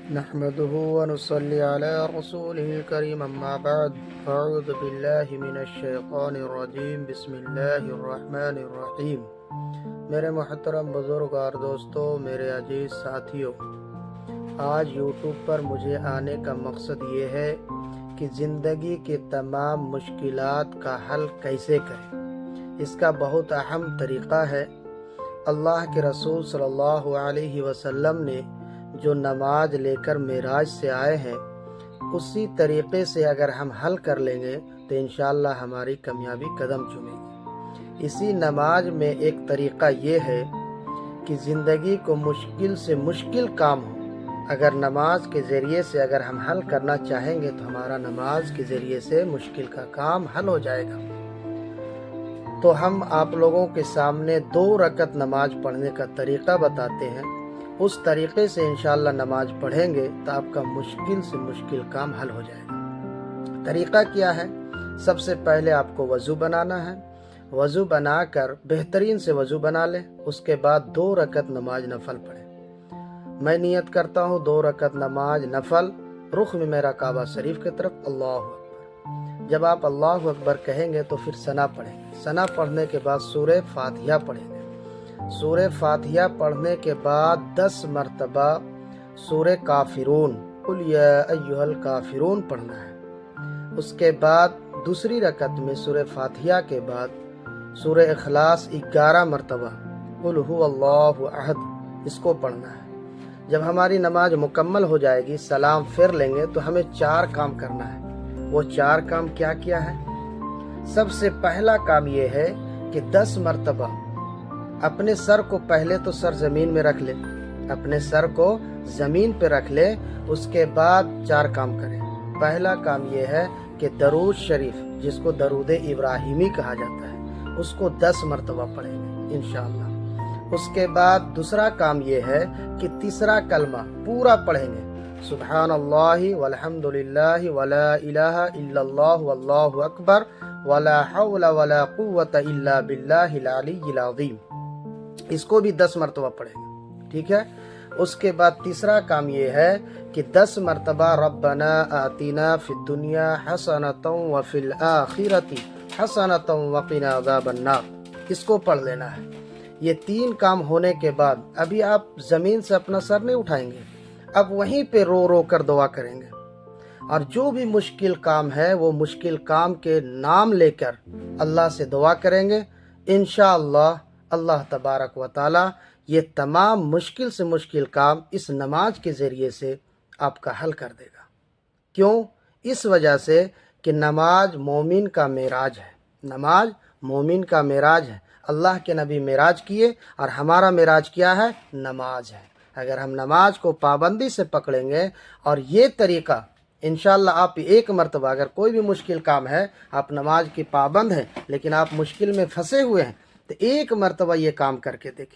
نحمده ونصلي على رسوله الكريم اما بعد اعوذ باللہ من الشیطان الرجیم بسم اللہ الرحمن الرحیم۔ میرے محترم بزرگ اور دوستو، میرے عزیز ساتھیوں، آج یوٹیوب پر مجھے آنے کا مقصد یہ ہے کہ زندگی کے تمام مشکلات کا حل کیسے کریں۔ اس کا بہت اہم طریقہ ہے۔ اللہ کے رسول صلی اللہ علیہ وسلم نے جو نماز لے کر معراج سے آئے ہیں، اسی طریقے سے اگر ہم حل کر لیں گے تو انشاءاللہ ہماری کامیابی قدم چومے گی۔ اسی نماز میں ایک طریقہ یہ ہے کہ زندگی کو مشکل سے مشکل کام ہو، اگر نماز کے ذریعے سے اگر ہم حل کرنا چاہیں گے تو ہمارا نماز کے ذریعے سے مشکل کا کام حل ہو جائے گا۔ تو ہم آپ لوگوں کے سامنے 2 رکعت نماز پڑھنے کا طریقہ بتاتے ہیں۔ اس طریقے سے انشاءاللہ نماز پڑھیں گے تو آپ کا مشکل سے مشکل کام حل ہو جائے گا۔ طریقہ کیا ہے؟ سب سے پہلے آپ کو وضو بنانا ہے۔ وضو بنا کر بہترین سے وضو بنا لیں، اس کے بعد 2 رکعت نماز نفل پڑھیں۔ میں نیت کرتا ہوں 2 رکعت نماز نفل، رخ میں میرا کعبہ شریف کی طرف، اللہ اکبر۔ جب آپ اللہ اکبر کہیں گے تو پھر ثنا پڑھیں گے۔ ثنا پڑھنے کے بعد سورہ فاتحہ پڑھیں گے۔ سورہ فاتحہ پڑھنے کے بعد 10 مرتبہ سورہ کافرون، قل یا ایھا الکافرون پڑھنا ہے۔ اس کے بعد دوسری رکعت میں سورہ فاتحہ کے بعد سورہ اخلاص 11 مرتبہ، قل ھو اللہ احد، اس کو پڑھنا ہے۔ جب ہماری نماز مکمل ہو جائے گی، سلام پھر لیں گے تو ہمیں 4 کام کرنا ہے۔ وہ 4 کام کیا کیا ہے؟ سب سے پہلا کام یہ ہے کہ 10 مرتبہ اپنے سر کو، پہلے تو سر زمین میں رکھ لے، اپنے سر کو زمین پہ رکھ لے، اس کے بعد 4 کام کریں۔ پہلا کام یہ ہے کہ درود شریف، جس کو درود ابراہیمی کہا جاتا ہے، اس کو 10 مرتبہ پڑھیں گے انشاءاللہ۔ اس کے بعد دوسرا کام یہ ہے کہ تیسرا کلمہ پورا پڑھیں گے، سبحان اللہ والحمد للہ ولا الہ الا اللہ واللہ اکبر ولا حول ولا قوة الا باللہ العلی العظیم، اس کو بھی 10 مرتبہ پڑھیں گے، ٹھیک ہے۔ اس کے بعد تیسرا کام یہ ہے کہ 10 مرتبہ ربنا آتنا فی الدنیا حسنۃ وفی الآخرۃ حسنۃ وقنا عذاب النار، اس کو پڑھ لینا ہے۔ یہ 3 کام ہونے کے بعد ابھی آپ زمین سے اپنا سر نہیں اٹھائیں گے، اب وہیں پہ رو رو کر دعا کریں گے، اور جو بھی مشکل کام ہے وہ مشکل کام کے نام لے کر اللہ سے دعا کریں گے، انشاءاللہ اللہ تبارک و تعالی یہ تمام مشکل سے مشکل کام اس نماز کے ذریعے سے آپ کا حل کر دے گا۔ کیوں؟ اس وجہ سے کہ نماز مومن کا معراج ہے۔ نماز مومن کا معراج ہے۔ اللہ کے نبی معراج کیے، اور ہمارا معراج کیا ہے؟ نماز ہے۔ اگر ہم نماز کو پابندی سے پکڑیں گے، اور یہ طریقہ انشاءاللہ آپ 1 مرتبہ، اگر کوئی بھی مشکل کام ہے، آپ نماز کی پابند ہیں لیکن آپ مشکل میں پھنسے ہوئے ہیں، تو 1 مرتبہ یہ کام کر کے دیکھیں،